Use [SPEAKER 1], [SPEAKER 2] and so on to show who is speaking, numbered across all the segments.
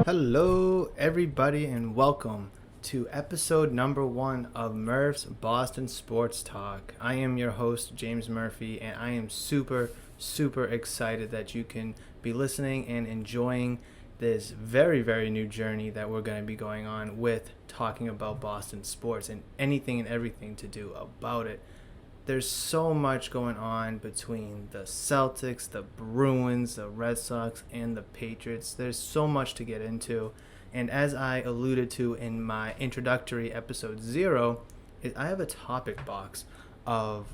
[SPEAKER 1] Hello, everybody, and welcome to episode number 1 of Murph's Boston Sports Talk. I am your host, James Murphy, and I am super excited that you can be listening and enjoying this very new journey that we're going to be going on with talking about Boston sports and anything and everything to do about it. There's so much going on between the Celtics, the Bruins, the Red Sox, and the Patriots. There's so much to get into. And as I alluded to in my introductory episode 0, I have a topic box of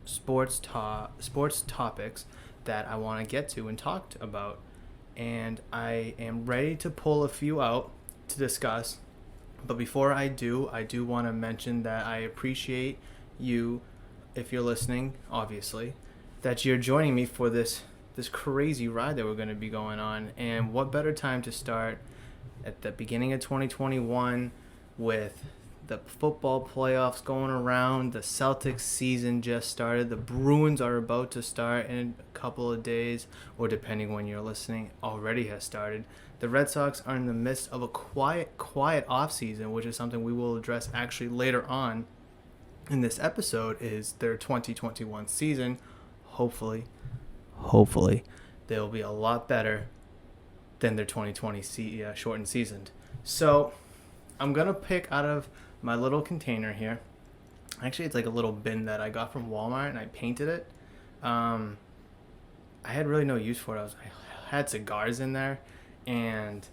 [SPEAKER 1] sports topics that I want to get to and talk about. And I am ready to pull a few out to discuss. But before I do want to mention that I appreciate you, if you're listening, obviously, that you're joining me for this crazy ride that we're going to be going on. And what better time to start at the beginning of 2021 with the football playoffs going around. The Celtics season just started. The Bruins are about to start in a couple of days, or depending when you're listening, already has started. The Red Sox are in the midst of a quiet off season, which is something we will address actually later on in this episode. Is their 2021 season. Hopefully they'll be a lot better than their 2020 shortened season. So I'm gonna pick out of my little container here. Actually, it's like a little bin that I got from Walmart, and I painted it. I had really no use for it. I had cigars in there, and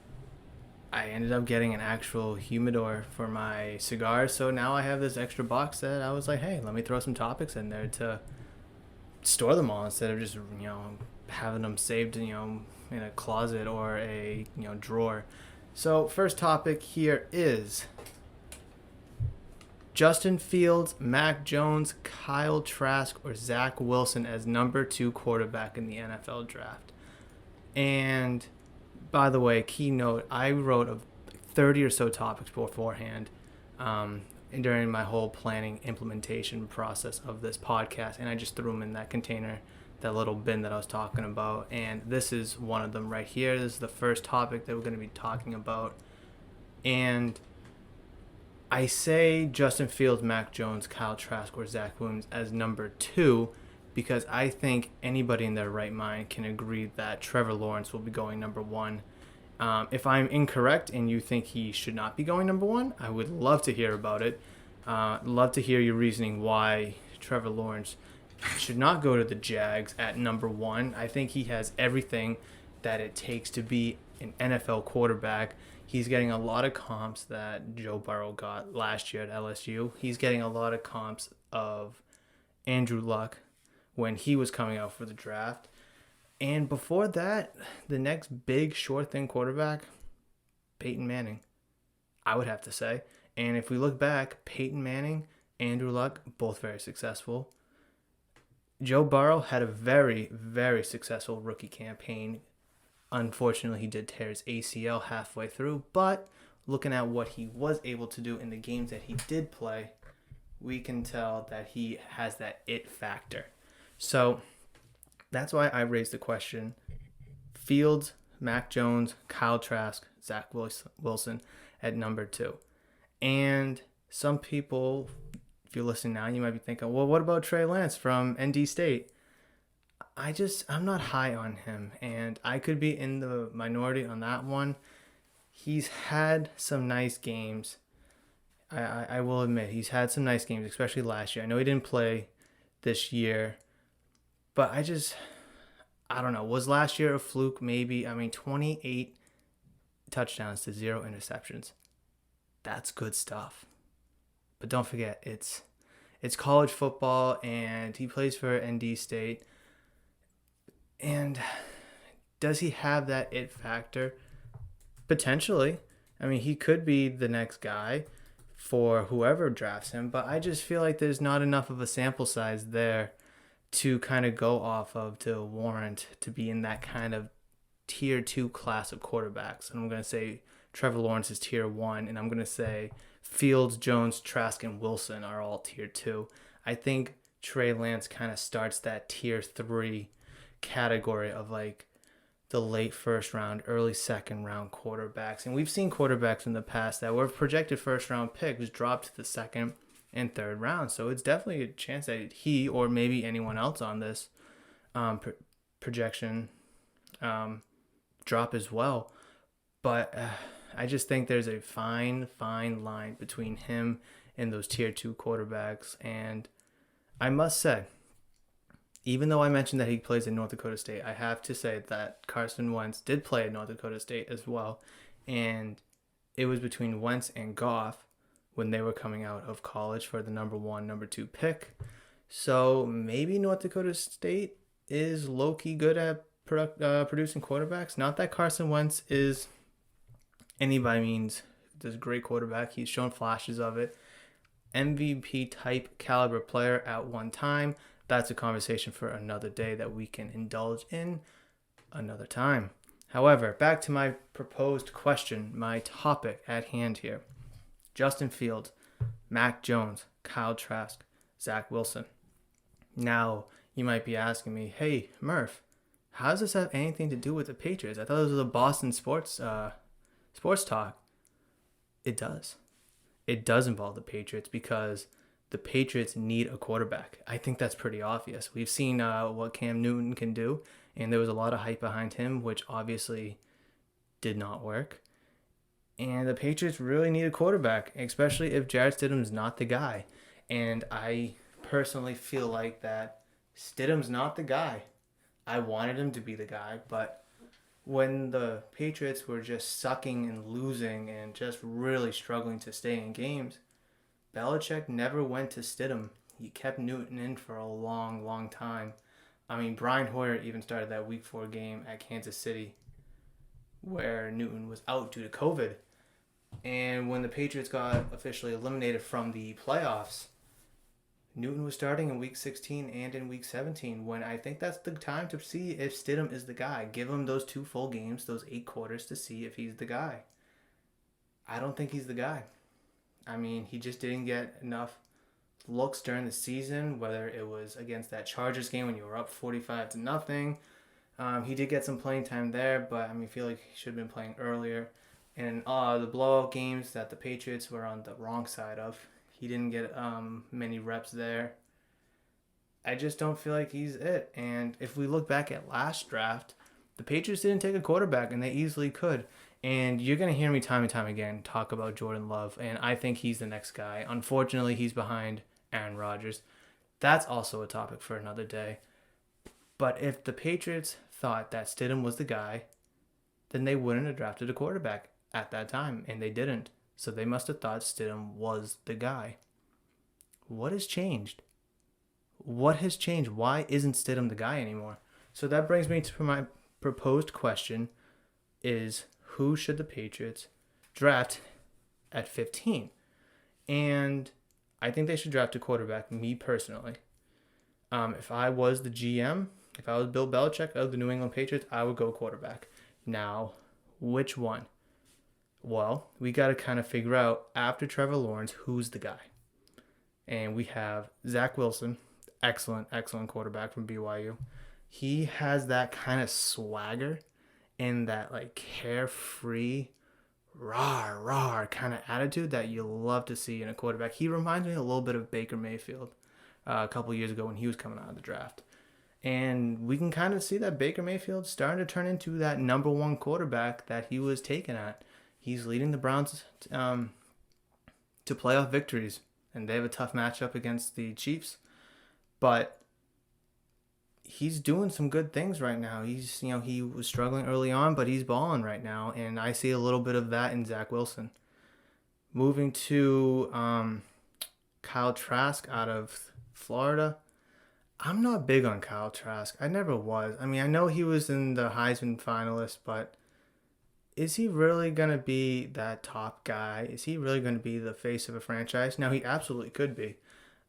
[SPEAKER 1] I ended up getting an actual humidor for my cigars. So now I have this extra box that I was like, hey, let me throw some topics in there to store them all instead of just, having them saved, in a closet or a, drawer. So first topic here is Justin Fields, Mac Jones, Kyle Trask, or Zach Wilson as number 2 quarterback in the NFL draft. And by the way, keynote, I wrote 30 or so topics beforehand during my whole planning implementation process of this podcast, and I just threw them in that container, that little bin that I was talking about, and this is one of them right here. This is the first topic that we're going to be talking about, and I say Justin Fields, Mac Jones, Kyle Trask, or Zach Wilson as number 2 because I think anybody in their right mind can agree that Trevor Lawrence will be going number 1. If I'm incorrect and you think he should not be going number 1, I would love to hear about it. Love to hear your reasoning why Trevor Lawrence should not go to the Jags at number 1. I think he has everything that it takes to be an NFL quarterback. He's getting a lot of comps that Joe Burrow got last year at LSU. He's getting a lot of comps of Andrew Luck when he was coming out for the draft. And before that, the next big sure thing quarterback, Peyton Manning, I would have to say. And if we look back, Peyton Manning, Andrew Luck, both very successful. Joe Burrow had a very successful rookie campaign. Unfortunately, he did tear his ACL halfway through, but looking at what he was able to do in the games that he did play, we can tell that he has that it factor. So that's why I raised the question: Fields, Mac Jones, Kyle Trask, Zach Wilson at number 2. And some people, if you're listening now, you might be thinking, well, what about Trey Lance from ND State? I'm not high on him, and I could be in the minority on that one. He's had some nice games. I will admit, he's had some nice games, especially last year. I know he didn't play this year, but I don't know. Was last year a fluke? Maybe. 28 touchdowns to 0 interceptions. That's good stuff. But don't forget, it's college football, and he plays for ND State. And does he have that it factor? Potentially. He could be the next guy for whoever drafts him, but I just feel like there's not enough of a sample size there to kind of go off of to warrant to be in that kind of tier 2 class of quarterbacks. And I'm going to say Trevor Lawrence is tier 1, and I'm going to say Fields, Jones, Trask, and Wilson are all tier 2. I think Trey Lance kind of starts that tier 3 category of like the late first round, early second round quarterbacks. And we've seen quarterbacks in the past that were projected first round picks drop to the second and third round. So it's definitely a chance that he or maybe anyone else on this projection drop as well. But I just think there's a fine line between him and those tier 2 quarterbacks. And I must say, even though I mentioned that he plays at North Dakota State, I have to say that Carson Wentz did play at North Dakota State as well. And it was between Wentz and Goff when they were coming out of college for the number 1, number 2 pick. So maybe North Dakota State is low-key good at producing quarterbacks. Not that Carson Wentz is any by means this great quarterback. He's shown flashes of it. MVP type caliber player at one time. That's a conversation for another day that we can indulge in another time. However, back to my proposed question, my topic at hand here. Justin Fields, Mac Jones, Kyle Trask, Zach Wilson. Now, you might be asking me, hey, Murph, how does this have anything to do with the Patriots? I thought this was a Boston sports talk. It does. It does involve the Patriots because the Patriots need a quarterback. I think that's pretty obvious. We've seen what Cam Newton can do, and there was a lot of hype behind him, which obviously did not work. And the Patriots really need a quarterback, especially if Jarrett Stidham's not the guy. And I personally feel like that Stidham's not the guy. I wanted him to be the guy, but when the Patriots were just sucking and losing and just really struggling to stay in games, Belichick never went to Stidham. He kept Newton in for a long time. I mean, Brian Hoyer even started that Week 4 game at Kansas City where Newton was out due to COVID. And when the Patriots got officially eliminated from the playoffs, Newton was starting in Week 16 and in Week 17 when I think that's the time to see if Stidham is the guy. Give him those 2 full games, those 8 quarters to see if he's the guy. I don't think he's the guy. I mean, he just didn't get enough looks during the season, whether it was against that Chargers game when you were up 45-0. He did get some playing time there, but I feel like he should have been playing earlier. And the blowout games that the Patriots were on the wrong side of, he didn't get many reps there. I just don't feel like he's it. And if we look back at last draft, the Patriots didn't take a quarterback, and they easily could. And you're going to hear me time and time again talk about Jordan Love, and I think he's the next guy. Unfortunately, he's behind Aaron Rodgers. That's also a topic for another day. But if the Patriots thought that Stidham was the guy, then they wouldn't have drafted a quarterback at that time, and they didn't. So they must have thought Stidham was the guy. What has changed? What has changed? Why isn't Stidham the guy anymore? So that brings me to my proposed question is, who should the Patriots draft at 15? And I think they should draft a quarterback, me personally. If I was the GM, if I was Bill Belichick of the New England Patriots, I would go quarterback. Now, which one? Well, we got to kind of figure out, after Trevor Lawrence, who's the guy. And we have Zach Wilson, excellent quarterback from BYU. He has that kind of swagger and that like carefree, rah kind of attitude that you love to see in a quarterback. He reminds me a little bit of Baker Mayfield a couple years ago when he was coming out of the draft. And we can kind of see that Baker Mayfield starting to turn into that number 1 quarterback that he was taken at. He's leading the Browns to playoff victories, and they have a tough matchup against the Chiefs. But he's doing some good things right now. He was struggling early on, but he's balling right now, and I see a little bit of that in Zach Wilson. Moving to Kyle Trask out of Florida. I'm not big on Kyle Trask. I never was. I know he was in the Heisman finalist, but is he really going to be that top guy? Is he really going to be the face of a franchise? Now, he absolutely could be.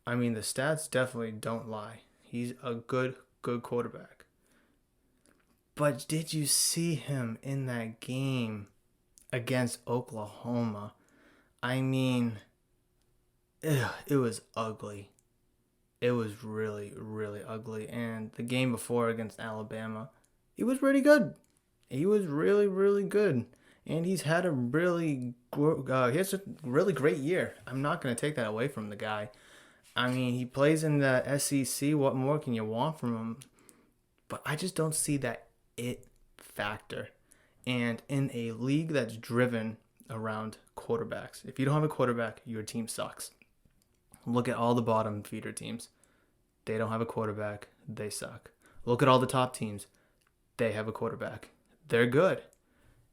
[SPEAKER 1] The stats definitely don't lie. He's a good quarterback. But did you see him in that game against Oklahoma? It was ugly. It was really ugly. And the game before against Alabama, he was pretty good. he was really, really good. And he has a really great year. I'm not going to take that away from the guy. I mean, he plays in the SEC. What more can you want from him? But I just don't see that it factor. And in a league that's driven around quarterbacks, if you don't have a quarterback, your team sucks. Look at all the bottom feeder teams. They don't have a quarterback. They suck. Look at all the top teams. They have a quarterback. They're good.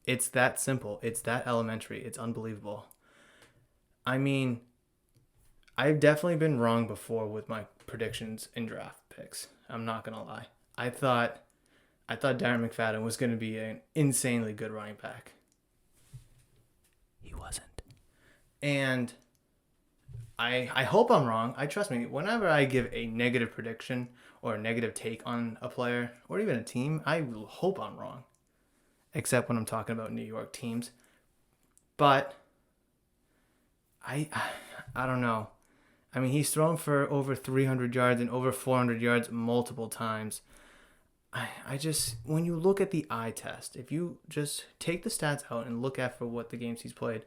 [SPEAKER 1] It's that simple. It's that elementary. It's unbelievable. I mean, I've definitely been wrong before with my predictions and draft picks. I'm not going to lie. I thought Darren McFadden was going to be an insanely good running back. He wasn't. And I hope I'm wrong. Trust me, whenever I give a negative prediction or a negative take on a player or even a team, I hope I'm wrong. Except when I'm talking about New York teams. But I don't know. I mean, he's thrown for over 300 yards and over 400 yards multiple times. I just, when you look at the eye test, if you just take the stats out and look at for what the games he's played,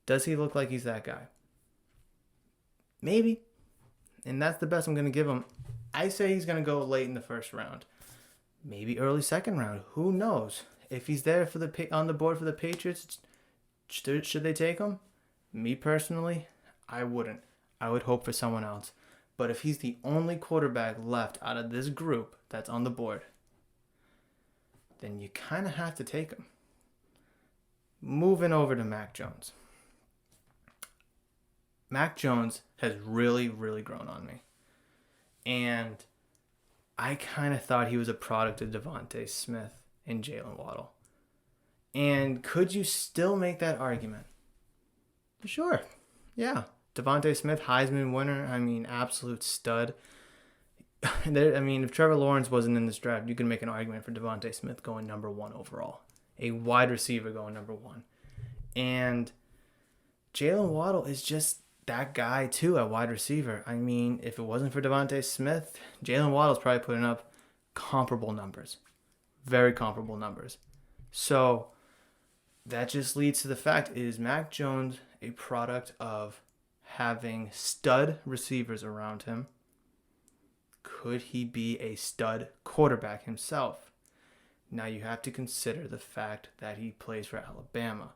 [SPEAKER 1] does he look like he's that guy? Maybe. And that's the best I'm going to give him. I say he's going to go late in the first round. Maybe early second round. Who knows? If he's there for on the board for the Patriots, should they take him? Me personally, I wouldn't. I would hope for someone else. But if he's the only quarterback left out of this group that's on the board, then you kind of have to take him. Moving over to Mac Jones. Mac Jones has really, really grown on me. And I kind of thought he was a product of Devontae Smith and Jalen Waddle. And could you still make that argument? Sure. Yeah. Devontae Smith, Heisman winner. I mean, absolute stud. If Trevor Lawrence wasn't in this draft, you could make an argument for Devontae Smith going number 1 overall. A wide receiver going number 1. And Jalen Waddle is just that guy, too, at wide receiver. I mean, if it wasn't for Devontae Smith, Jalen Waddle's probably putting up comparable numbers. Very comparable numbers. So that just leads to the fact, is Mac Jones a product of having stud receivers around him? Could he be a stud quarterback himself? Now you have to consider the fact that he plays for Alabama.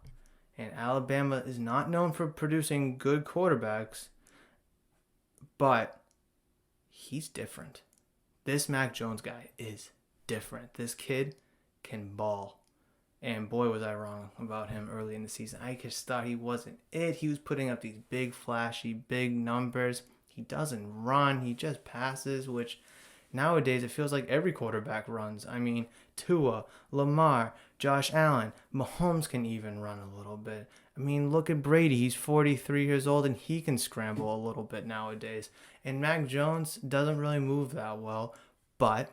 [SPEAKER 1] And Alabama is not known for producing good quarterbacks, but he's different. This Mac Jones guy is different. This kid can ball. And boy, was I wrong about him early in the season. I just thought he wasn't it. He was putting up these big, flashy, big numbers. He doesn't run. He just passes, which nowadays it feels like every quarterback runs. I mean, Tua, Lamar, Josh Allen, Mahomes can even run a little bit. I mean, look at Brady. He's 43 years old and he can scramble a little bit nowadays. And Mac Jones doesn't really move that well, but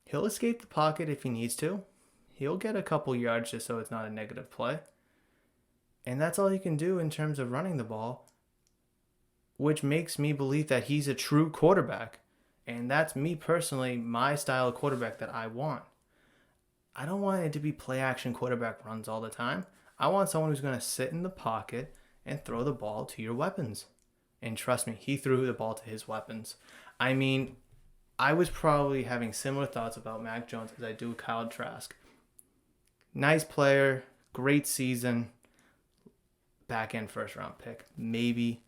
[SPEAKER 1] he'll escape the pocket if he needs to. He'll get a couple yards just so it's not a negative play. And that's all he can do in terms of running the ball, which makes me believe that he's a true quarterback. And that's me personally, my style of quarterback that I want. I don't want it to be play-action quarterback runs all the time. I want someone who's going to sit in the pocket and throw the ball to your weapons. And trust me, he threw the ball to his weapons. I mean, I was probably having similar thoughts about Mac Jones as I do Kyle Trask. Nice player, great season, back-end first-round pick. Maybe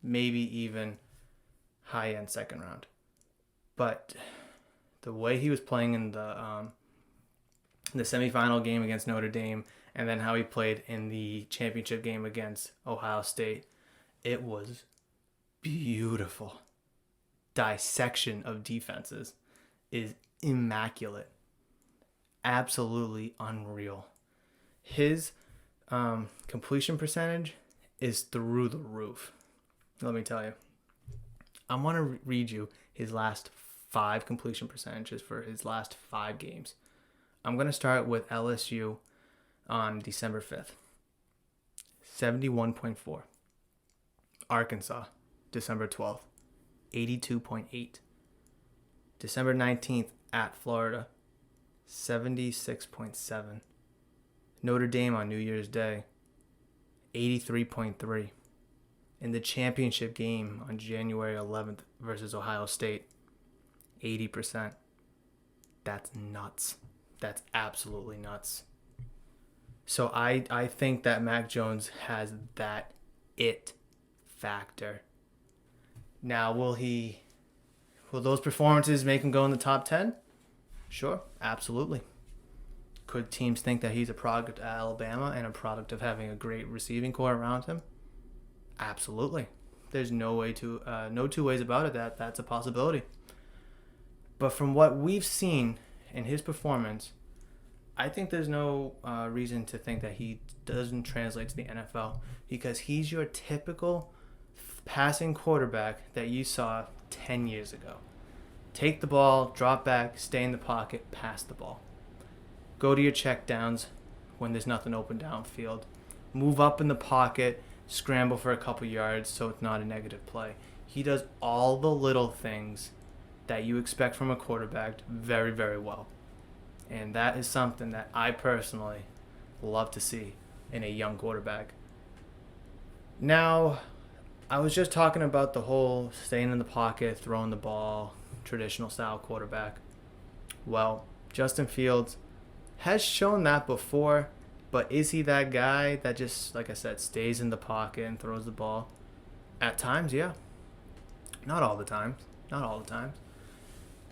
[SPEAKER 1] even high-end second round. But the way he was playing in the semifinal game against Notre Dame, and then how he played in the championship game against Ohio State, it was beautiful. Dissection of defenses is immaculate. Absolutely unreal. His completion percentage is through the roof. Let me tell you. I want to read you his last 5 completion percentages for his last 5 games. I'm going to start with LSU on December 5th. 71.4. Arkansas, December 12th. 82.8. December 19th at Florida. 76.7. Notre Dame on New Year's Day, 83.3. In the championship game on January 11th versus Ohio State, 80%. That's nuts. That's absolutely nuts. So I think that Mac Jones has that it factor. Now, will those performances make him go in the top 10? Sure, absolutely. Could teams think that he's a product of Alabama and a product of having a great receiving core around him? Absolutely. There's no two ways about it that that's a possibility. But from what we've seen in his performance, I think there's no reason to think that he doesn't translate to the NFL, because he's your typical passing quarterback that you saw 10 years ago. Take the ball, drop back, stay in the pocket, pass the ball. Go to your check downs when there's nothing open downfield. Move up in the pocket, scramble for a couple yards so it's not a negative play. He does all the little things that you expect from a quarterback very, very well. And that is something that I personally love to see in a young quarterback. Now, I was just talking about the whole staying in the pocket, throwing the ball, traditional style quarterback. Well, Justin Fields has shown that before, but is he that guy that just, like I said, stays in the pocket and throws the ball? At times, yeah. Not all the time.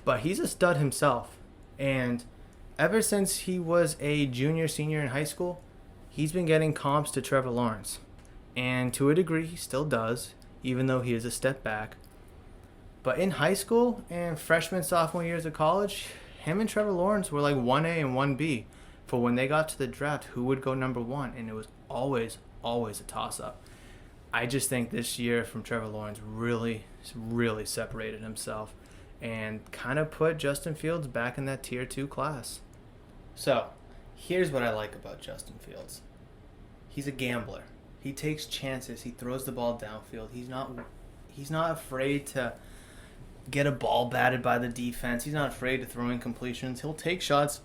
[SPEAKER 1] But he's a stud himself. And ever since he was a junior, senior in high school, he's been getting comps to Trevor Lawrence. And to a degree, he still does, even though he is a step back. But in high school and freshman, sophomore years of college, him and Trevor Lawrence were like 1A and 1B. For when they got to the draft, who would go number one? And it was always a toss-up. I just think this year from Trevor Lawrence really separated himself and kind of put Justin Fields back in that tier 2 class. So, here's what I like about Justin Fields. He's a gambler. He takes chances. He throws the ball downfield. He's not afraid to get a ball batted by the defense. He's not afraid to throw incompletions. He'll take shots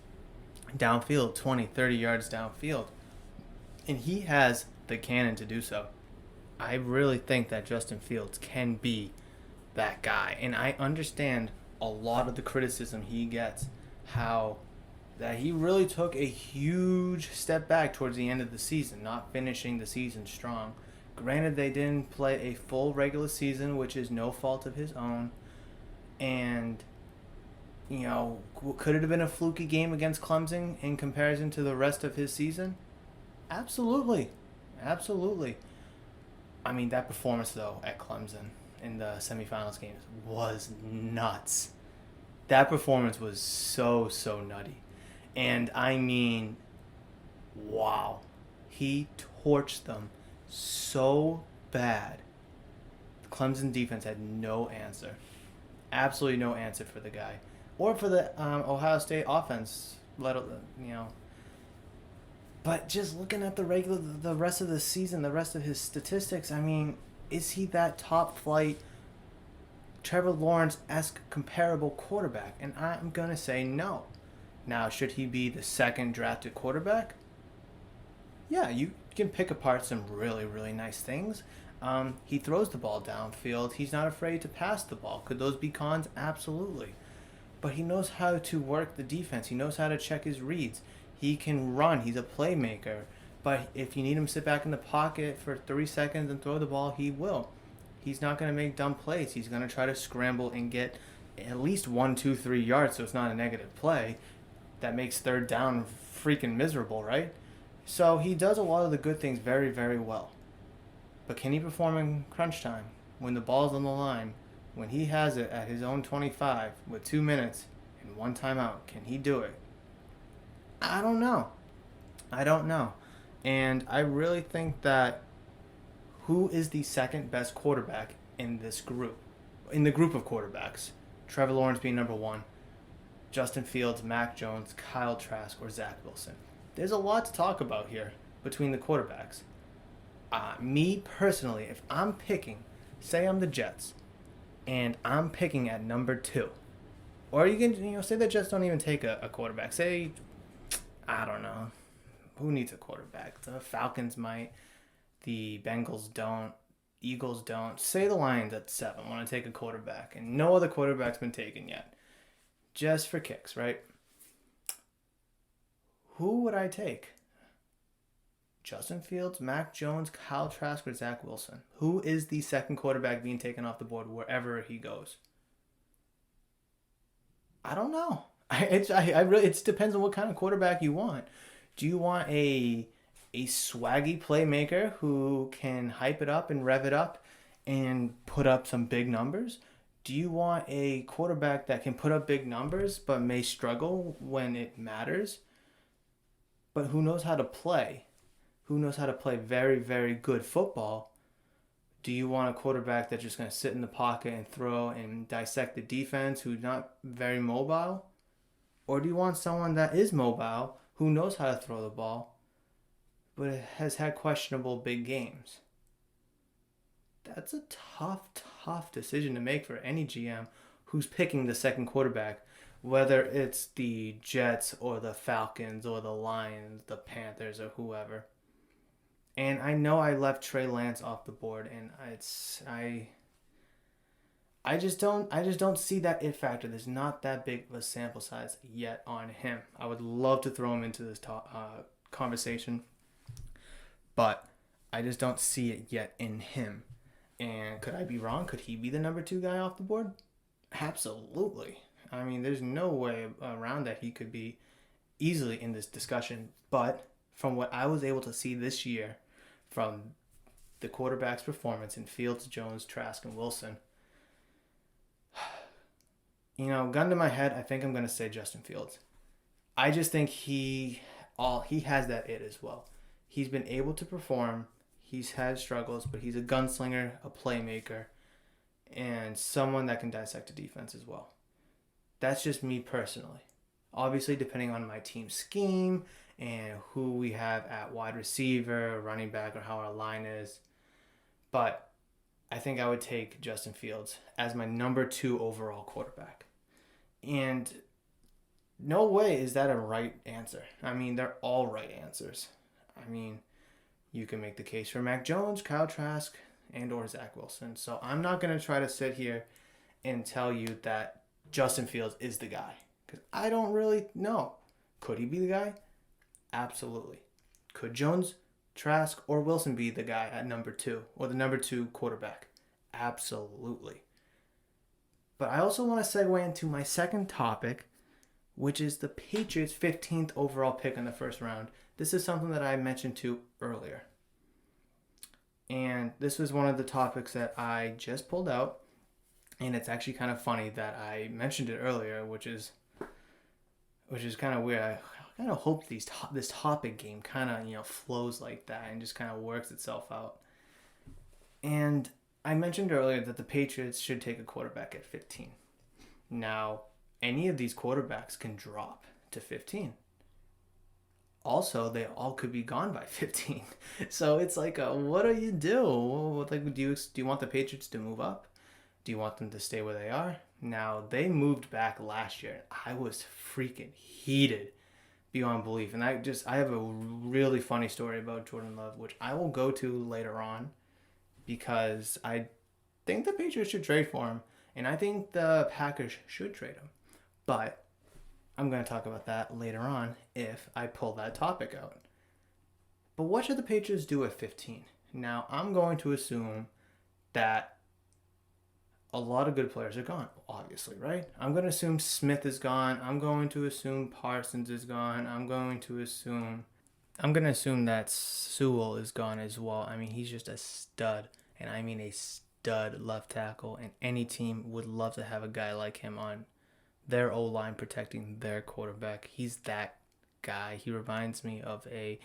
[SPEAKER 1] downfield, 20, 30 yards downfield. And he has the cannon to do so. I really think that Justin Fields can be that guy. And I understand a lot of the criticism he gets, how that he really took a huge step back towards the end of the season, not finishing the season strong. Granted, they didn't play a full regular season, which is no fault of his own. And, you know, could it have been a fluky game against Clemson in comparison to the rest of his season? Absolutely. I mean, that performance, though, at Clemson in the semifinals games was nuts. That performance was so nutty. And I mean, wow. He torched them so bad. The Clemson defense had no answer. Absolutely no answer for the guy. Or for the Ohio State offense, But just looking at the rest of the season, the rest of his statistics, I mean, is he that top flight Trevor Lawrence-esque comparable quarterback? And I'm going to say no. Now, should he be the second drafted quarterback? Yeah, you can pick apart some really nice things. He throws the ball downfield. He's not afraid to pass the ball. Could those be cons? Absolutely. But he knows how to work the defense. He knows how to check his reads. He can run. He's a playmaker. But if you need him to sit back in the pocket for 3 seconds and throw the ball, he will. He's not going to make dumb plays. He's going to try to scramble and get at least 1, 2, 3 yards so it's not a negative play. That makes third down freaking miserable, right? So he does a lot of the good things very well. But can he perform in crunch time? When the ball's on the line, when he has it at his own 25 with 2 minutes and 1 timeout, can he do it? I don't know. And I really think that who is the second best quarterback in this group? In the group of quarterbacks. Trevor Lawrence being number 1. Justin Fields, Mac Jones, Kyle Trask, or Zach Wilson. There's a lot to talk about here between the quarterbacks. Me personally, if I'm picking, say I'm the Jets, and I'm picking at number 2, Or you can, say the Jets don't even take a quarterback. Say, I don't know, who needs a quarterback? The Falcons might. The Bengals don't. Eagles don't. Say the Lions at 7 want to take a quarterback, and no other quarterback's been taken yet. Just for kicks, right? Who would I take? Justin Fields, Mac Jones, Kyle Trask, or Zach Wilson? Who is the second quarterback being taken off the board wherever he goes? I don't know. It depends on what kind of quarterback you want. Do you want a swaggy playmaker who can hype it up and rev it up and put up some big numbers? Do you want a quarterback that can put up big numbers but may struggle when it matters, but who knows how to play? Who knows how to play very, very good football? Do you want a quarterback that's just going to sit in the pocket and throw and dissect the defense who's not very mobile? Or do you want someone that is mobile, who knows how to throw the ball, but has had questionable big games? That's a tough decision to make for any GM who's picking the second quarterback, whether it's the Jets or the Falcons or the Lions, the Panthers, or whoever. And I know I left Trey Lance off the board, and I just don't see that it factor. There's not that big of a sample size yet on him. I would love to throw him into this conversation, but I just don't see it yet in him. And could I be wrong? Could he be the number 2 guy off the board? Absolutely. I mean, there's no way around that he could be easily in this discussion. But from what I was able to see this year from the quarterback's performance in Fields, Jones, Trask, and Wilson, gun to my head, I think I'm going to say Justin Fields. I just think he has that it as well. He's been able to perform. He's had struggles, but he's a gunslinger, a playmaker, and someone that can dissect a defense as well. That's just me personally. Obviously, depending on my team scheme and who we have at wide receiver, running back, or how our line is. But I think I would take Justin Fields as my number 2 overall quarterback. And no way is that a right answer. I mean, they're all right answers. I mean, you can make the case for Mac Jones, Kyle Trask, and or Zach Wilson. So I'm not going to try to sit here and tell you that Justin Fields is the guy, because I don't really know. Could he be the guy? Absolutely. Could Jones, Trask, or Wilson be the guy at number 2 or the number 2 quarterback? Absolutely. But I also want to segue into my second topic, which is the Patriots' 15th overall pick in the first round. This is something that I mentioned to earlier. And this was one of the topics that I just pulled out. And it's actually kind of funny that I mentioned it earlier, which is kind of weird. I kind of hope this topic game kind of flows like that and just kind of works itself out. And I mentioned earlier that the Patriots should take a quarterback at 15. Now, any of these quarterbacks can drop to 15. Also, they all could be gone by 15. So it's like, what do you do? Like, do you want the Patriots to move up? Do you want them to stay where they are? Now, they moved back last year. I was freaking heated beyond belief. And I have a really funny story about Jordan Love, which I will go to later on, because I think the Patriots should trade for him. And I think the Packers should trade him. But I'm going to talk about that later on if I pull that topic out. But what should the Patriots do at 15? Now, I'm going to assume that a lot of good players are gone, obviously, right? I'm going to assume Smith is gone. I'm going to assume Parsons is gone. I'm going to assume that Sewell is gone as well. I mean, he's just a stud, and I mean a stud left tackle, and any team would love to have a guy like him on their O-line protecting their quarterback. He's that guy. He reminds me of a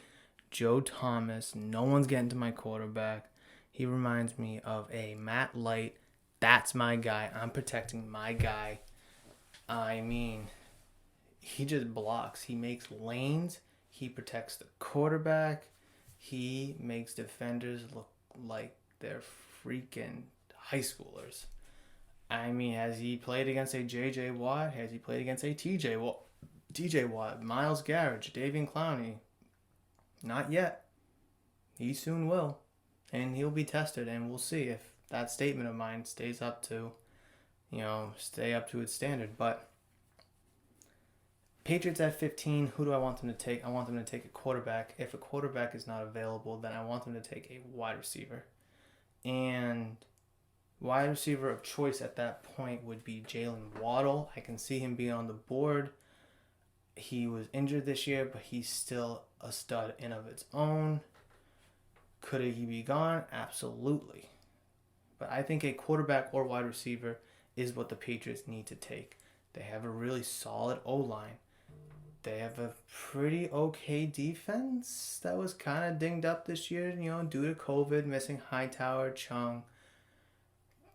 [SPEAKER 1] Joe Thomas. No one's getting to my quarterback. He reminds me of a Matt Light. That's my guy. I'm protecting my guy. I mean, he just blocks. He makes lanes. He protects the quarterback. He makes defenders look like they're freaking high schoolers. I mean, has he played against a J.J. Watt? Has he played against a T.J. Watt, Miles Garrett, Davian Clowney? Not yet. He soon will. And he'll be tested, and we'll see if that statement of mine stays up to, stay up to its standard. But Patriots at 15, who do I want them to take? I want them to take a quarterback. If a quarterback is not available, then I want them to take a wide receiver. And wide receiver of choice at that point would be Jalen Waddle. I can see him being on the board. He was injured this year, but he's still a stud in of its own. Could he be gone? Absolutely. But I think a quarterback or wide receiver is what the Patriots need to take. They have a really solid O-line. They have a pretty okay defense that was kind of dinged up this year, due to COVID, missing Hightower, Chung.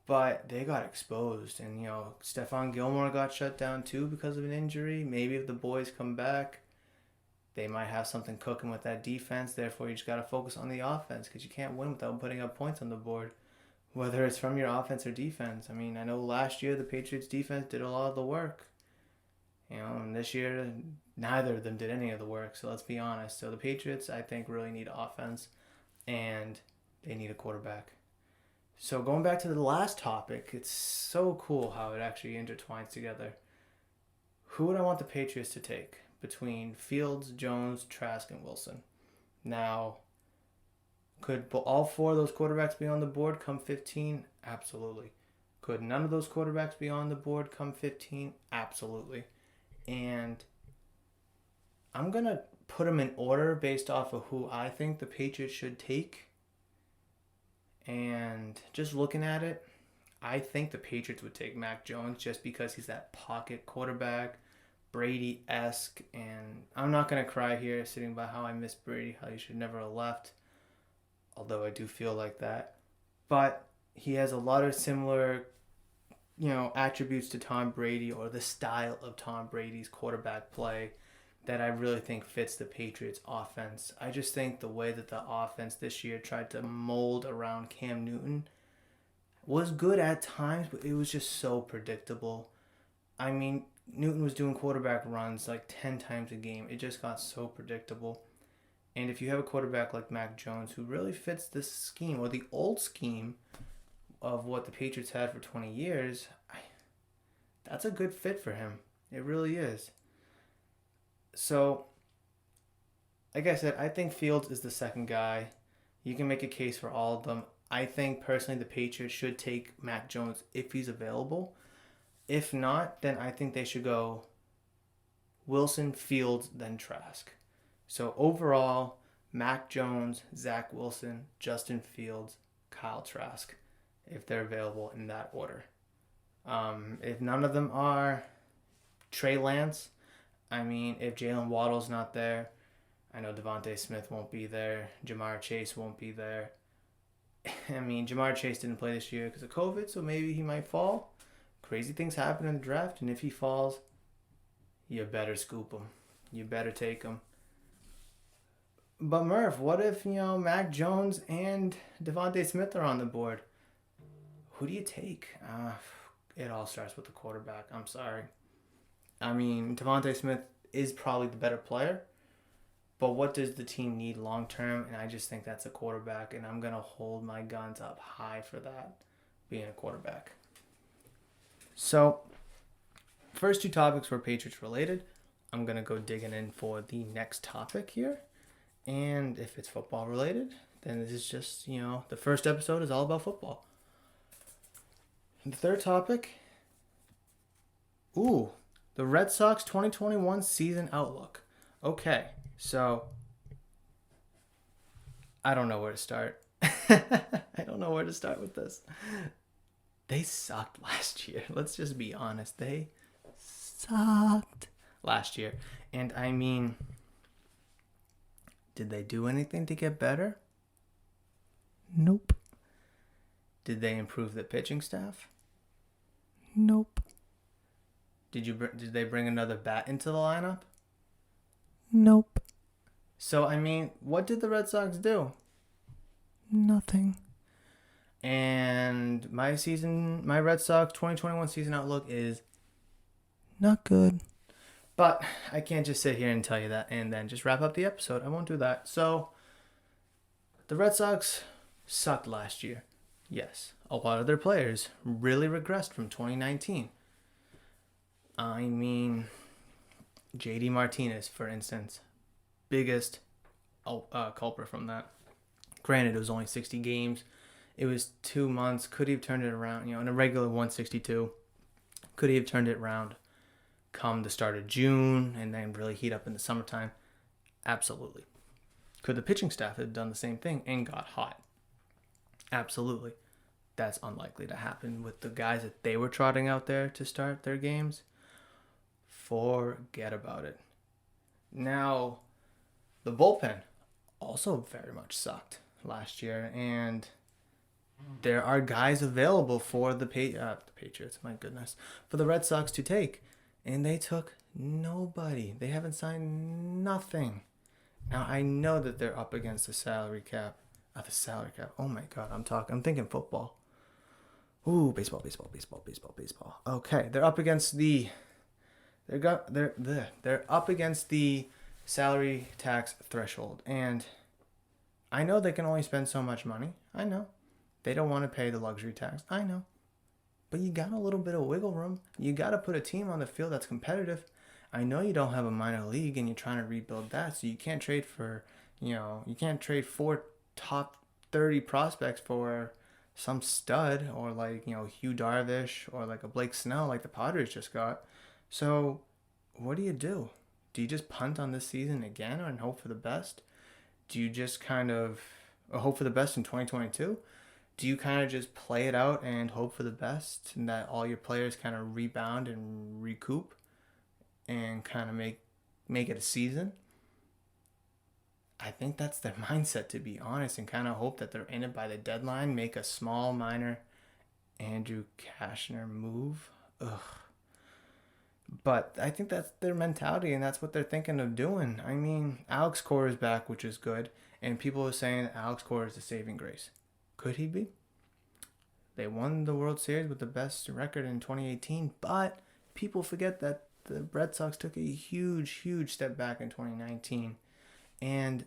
[SPEAKER 1] But they got exposed, and Stephon Gilmore got shut down too because of an injury. Maybe if the boys come back, they might have something cooking with that defense. Therefore, you just got to focus on the offense because you can't win without putting up points on the board, whether it's from your offense or defense. I mean, I know last year the Patriots defense did a lot of the work, and this year neither of them did any of the work. So let's be honest. So the Patriots, I think, really need offense, and they need a quarterback. So going back to the last topic, it's so cool how it actually intertwines together. Who would I want the Patriots to take between Fields, Jones, Trask, and Wilson? Now, could all four of those quarterbacks be on the board come 15? Absolutely. Could none of those quarterbacks be on the board come 15? Absolutely. And I'm going to put them in order based off of who I think the Patriots should take. And just looking at it, I think the Patriots would take Mac Jones just because he's that pocket quarterback, Brady-esque. And I'm not going to cry here sitting by how I miss Brady, how he should never have left. Although I do feel like that. But he has a lot of similar, attributes to Tom Brady, or the style of Tom Brady's quarterback play, that I really think fits the Patriots offense. I just think the way that the offense this year tried to mold around Cam Newton was good at times, but it was just so predictable. I mean, Newton was doing quarterback runs like 10 times a game. It just got so predictable. And if you have a quarterback like Mac Jones who really fits this scheme, or the old scheme of what the Patriots had for 20 years, that's a good fit for him. It really is. So, like I said, I think Fields is the second guy. You can make a case for all of them. I think, personally, the Patriots should take Mac Jones if he's available. If not, then I think they should go Wilson, Fields, then Trask. So, overall, Mac Jones, Zach Wilson, Justin Fields, Kyle Trask, if they're available in that order. If none of them are, Trey Lance. I mean, if Jalen Waddle's not there, I know Devontae Smith won't be there. Jamar Chase won't be there. I mean, Jamar Chase didn't play this year because of COVID, so maybe he might fall. Crazy things happen in the draft, and if he falls, you better scoop him. You better take him. But Murph, what if, Mac Jones and Devontae Smith are on the board? Who do you take? It all starts with the quarterback. I'm sorry. I mean, Devontae Smith is probably the better player, but what does the team need long term? And I just think that's a quarterback, and I'm going to hold my guns up high for that, being a quarterback. So, first two topics were Patriots related. I'm going to go digging in for the next topic here. And if it's football related, then this is just, the first episode is all about football. And the third topic, the Red Sox 2021 season outlook. Okay, so I don't know where to start. I don't know where to start with this. They sucked last year. Let's just be honest. They sucked last year. And I mean, did they do anything to get better? Nope. Did they improve the pitching staff? Nope. Did they bring another bat into the lineup? Nope. So, I mean, what did the Red Sox do? Nothing. And my Red Sox 2021 season outlook is not good. But I can't just sit here and tell you that and then just wrap up the episode. I won't do that. So, the Red Sox sucked last year. Yes, a lot of their players really regressed from 2019. I mean, JD Martinez, for instance, biggest culprit from that. Granted, it was only 60 games. It was 2 months. Could he have turned it around? In a regular 162, could he have turned it around come the start of June and then really heat up in the summertime? Absolutely. Could the pitching staff have done the same thing and got hot? Absolutely. That's unlikely to happen with the guys that they were trotting out there to start their games. Forget about it. Now, the bullpen also very much sucked last year, and there are guys available for the Patriots, my goodness, for the Red Sox to take, and they took nobody. They haven't signed nothing. Now, I know that they're up against the salary cap. Oh my God, I'm thinking football. Ooh, baseball. Okay, they're up against the they're up against the salary tax threshold, and I know they can only spend so much money. I know. They don't want to pay the luxury tax. I know. But you got a little bit of wiggle room. You got to put a team on the field that's competitive. I know you don't have a minor league and you're trying to rebuild that, so you can't trade for, you can't trade 4 top 30 prospects for some stud or Hugh Darvish or like a Blake Snell like the Padres just got. So what do? Do you just punt on this season again and hope for the best? Do you just kind of hope for the best in 2022? Do you kind of just play it out and hope for the best and that all your players kind of rebound and recoup and kind of make it a season? I think that's their mindset, to be honest, and kind of hope that they're in it by the deadline, make a small, minor Andrew Cashner move. Ugh. But I think that's their mentality, and that's what they're thinking of doing. I mean, Alex Cora is back, which is good, and people are saying that Alex Cora is the saving grace. Could he be? They won the World Series with the best record in 2018, but people forget that the Red Sox took a huge step back in 2019, and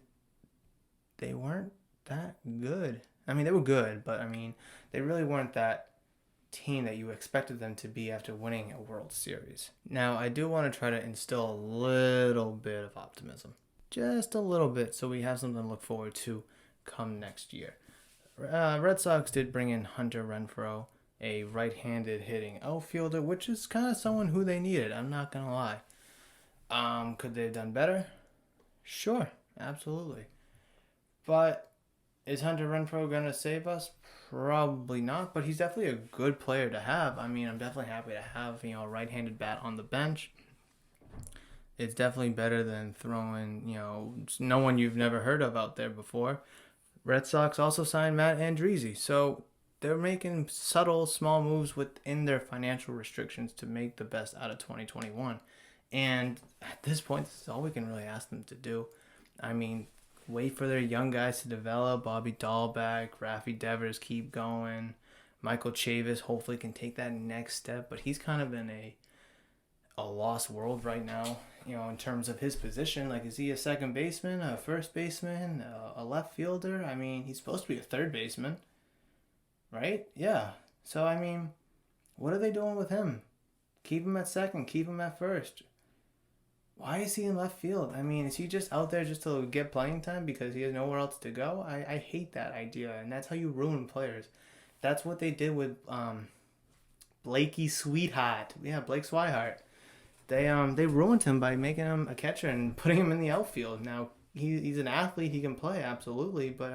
[SPEAKER 1] they weren't that good. I mean, they were good, but they really weren't that team that you expected them to be after winning a World Series. Now, I do want to try to instill a little bit of optimism. Just a little bit, so we have something to look forward to come next year. Red Sox did bring in Hunter Renfroe, a right-handed hitting outfielder, which is kind of someone who they needed. I'm not going to lie. Could they have done better? Sure, absolutely. But is Hunter Renfroe going to save us? Probably not, but he's definitely a good player to have. I'm definitely happy to have, a right-handed bat on the bench. It's definitely better than throwing, no one you've never heard of out there before. Red Sox also signed Matt Andriese, so they're making subtle, small moves within their financial restrictions to make the best out of 2021. And at this point, this is all we can really ask them to do. Wait for their young guys to develop. Bobby Dahlbeck, Rafi Devers keep going. Michael Chavis hopefully can take that next step, but he's kind of in a lost world right now, in terms of his position. Like, is he a second baseman, a first baseman, a left fielder? He's supposed to be a third baseman, right? Yeah. So, what are they doing with him? Keep him at second, keep him at first. Why is he in left field? Is he just out there just to get playing time because he has nowhere else to go? I hate that idea, and that's how you ruin players. That's what they did with Blakey Sweetheart. Yeah, Blake Swihart. They ruined him by making him a catcher and putting him in the outfield. Now, he's an athlete, he can play, absolutely, but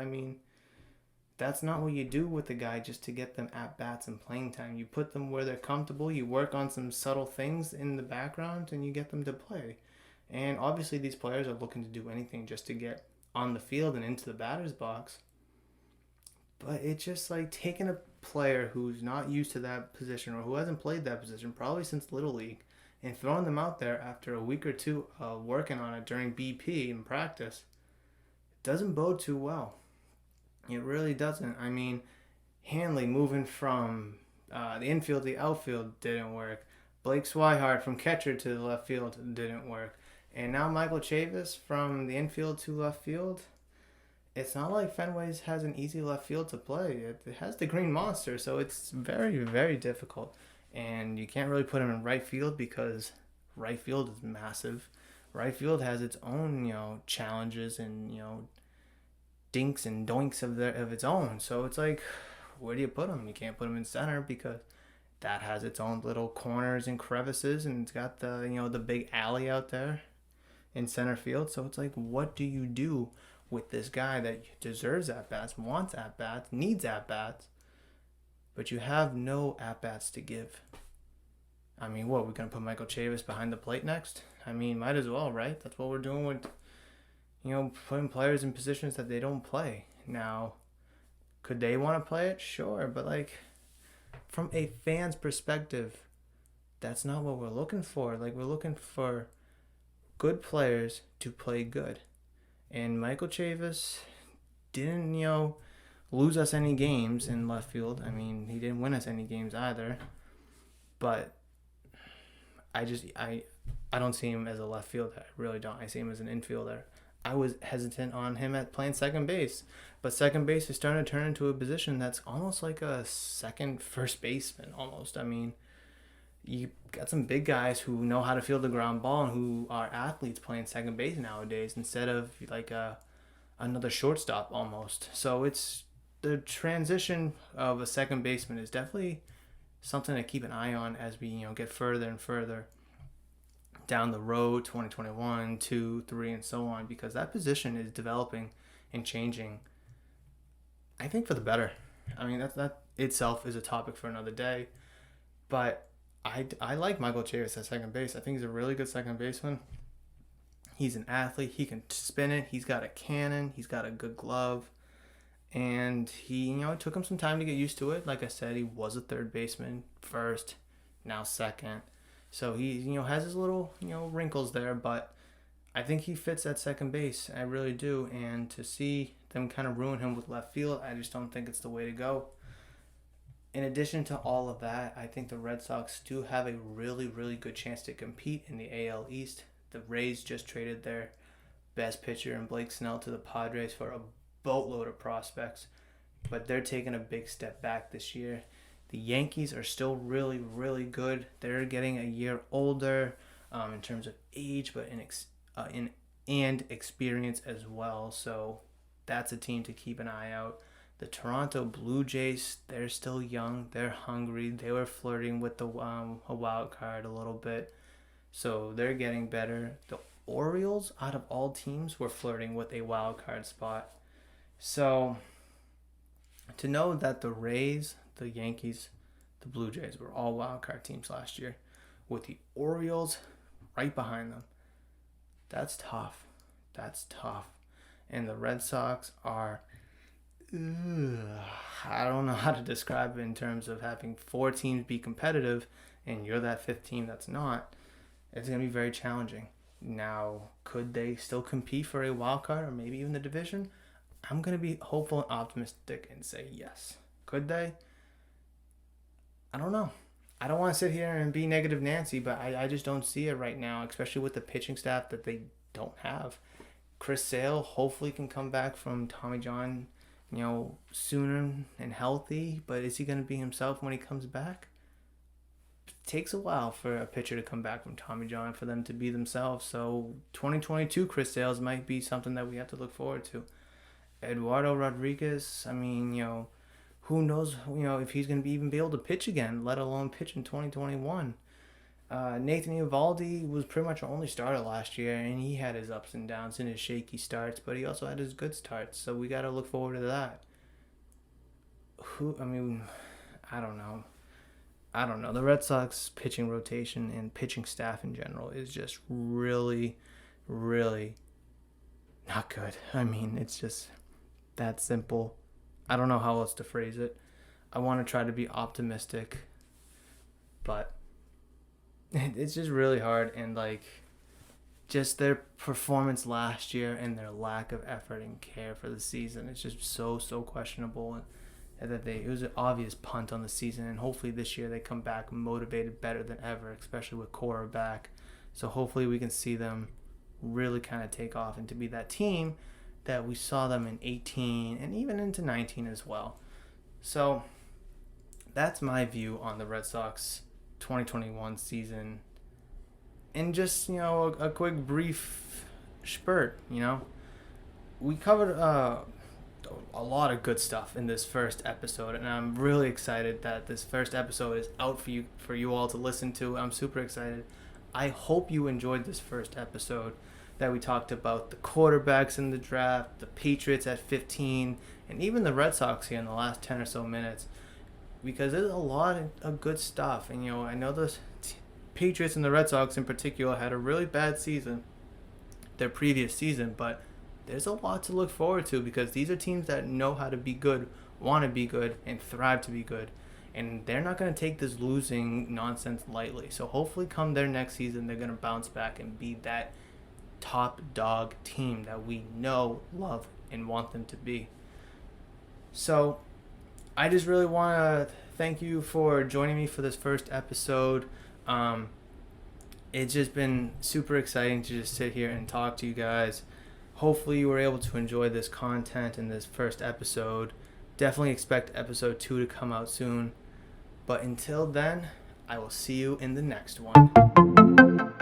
[SPEAKER 1] that's not what you do with the guy just to get them at-bats and playing time. You put them where they're comfortable, you work on some subtle things in the background, and you get them to play. And obviously these players are looking to do anything just to get on the field and into the batter's box. But it's just like taking a player who's not used to that position or who hasn't played that position probably since Little League and throwing them out there after a week or two working on it during BP in practice doesn't bode too well. It really doesn't. Hanley moving from the infield to the outfield didn't work. Blake Swihart from catcher to the left field didn't work. And now Michael Chavis from the infield to left field. It's not like Fenway has an easy left field to play. It has the Green Monster, so it's very, very difficult. And you can't really put him in right field because right field is massive. Right field has its own, challenges and, dinks and doinks of its own. So it's like, where do you put him? You can't put him in center because that has its own little corners and crevices, and it's got the big alley out there in center field. So it's like, what do you do with this guy that deserves at bats, wants at bats, needs at bats, but you have no at bats to give? I mean, what, we're gonna put Michael Chavis behind the plate next? I mean, might as well, right? That's what we're doing with, putting players in positions that they don't play. Now, could they want to play it? Sure, but from a fan's perspective, that's not what we're looking for. We're looking for good players to play good. And Michael Chavis didn't, lose us any games in left field. I mean, he didn't win us any games either. But I don't see him as a left fielder. I really don't. I see him as an infielder. I was hesitant on him at playing second base, but second base is starting to turn into a position that's almost like a second first baseman almost. I mean, you got some big guys who know how to field the ground ball and who are athletes playing second base nowadays instead of another shortstop almost. So it's the transition of a second baseman is definitely something to keep an eye on as we get further and further down the road, 2021, 2, 3, and so on, because that position is developing and changing, I think, for the better. I mean, that itself is a topic for another day, but I like Michael Chavis at second base. I think he's a really good second baseman. He's an athlete. He can spin it. He's got a cannon. He's got a good glove. And he, it took him some time to get used to it. Like I said, he was a third baseman first, now second. So he, has his little, wrinkles there, but I think he fits at second base. I really do. And to see them kind of ruin him with left field, I just don't think it's the way to go. In addition to all of that, I think the Red Sox do have a really, really good chance to compete in the AL East. The Rays just traded their best pitcher in Blake Snell to the Padres for a boatload of prospects, but they're taking a big step back this year. The Yankees are still really, really good. They're getting a year older in terms of age, but in experience as well. So that's a team to keep an eye out. The Toronto Blue Jays, they're still young. They're hungry. They were flirting with a wild card a little bit. So they're getting better. The Orioles, out of all teams, were flirting with a wild card spot. So to know that the Rays, the Yankees, the Blue Jays were all wild card teams last year, with the Orioles right behind them, that's tough. That's tough. And the Red Sox are, I don't know how to describe it in terms of having 4 teams be competitive and you're that 5th team that's not. It's going to be very challenging. Now, could they still compete for a wild card or maybe even the division? I'm going to be hopeful and optimistic and say yes. Could they? I don't know. I don't want to sit here and be negative Nancy, but I just don't see it right now, especially with the pitching staff that they don't have. Chris Sale hopefully can come back from Tommy John, sooner and healthy, but is he going to be himself when he comes back? It takes a while for a pitcher to come back from Tommy John for them to be themselves. So 2022 Chris Sales might be something that we have to look forward to. Eduardo Rodriguez, I mean, who knows, if he's going to even be able to pitch again, let alone pitch in 2021. Nathan Eovaldi was pretty much our only starter last year, and he had his ups and downs and his shaky starts, but he also had his good starts, so we got to look forward to that. I don't know. The Red Sox pitching rotation and pitching staff in general is just really, really not good. I mean, it's just that simple. I don't know how else to phrase it. I want to try to be optimistic, but it's just really hard. And just their performance last year and their lack of effort and care for the season, it's just so questionable. it was an obvious punt on the season, and hopefully this year they come back motivated better than ever, especially with quarterback. So hopefully we can see them really kind of take off and to be that team that we saw them in 18 and even into 19 as well. So that's my view on the Red Sox 2021 season. And just, a quick brief spurt, we covered a lot of good stuff in this first episode, and I'm really excited that this first episode is out for you all to listen to. I'm super excited. I hope you enjoyed this first episode that we talked about the quarterbacks in the draft, the Patriots at 15, and even the Red Sox here in the last 10 or so minutes, because there's a lot of good stuff. And I know the Patriots and the Red Sox in particular had a really bad season, their previous season, but there's a lot to look forward to because these are teams that know how to be good, want to be good, and thrive to be good. And they're not going to take this losing nonsense lightly. So hopefully come their next season, they're going to bounce back and be that top dog team that we know, love, and want them to be. So I just really want to thank you for joining me for this first episode. It's just been super exciting to just sit here and talk to you guys. Hopefully you were able to enjoy this content in this first episode. Definitely expect episode 2 to come out soon. But until then, I will see you in the next one.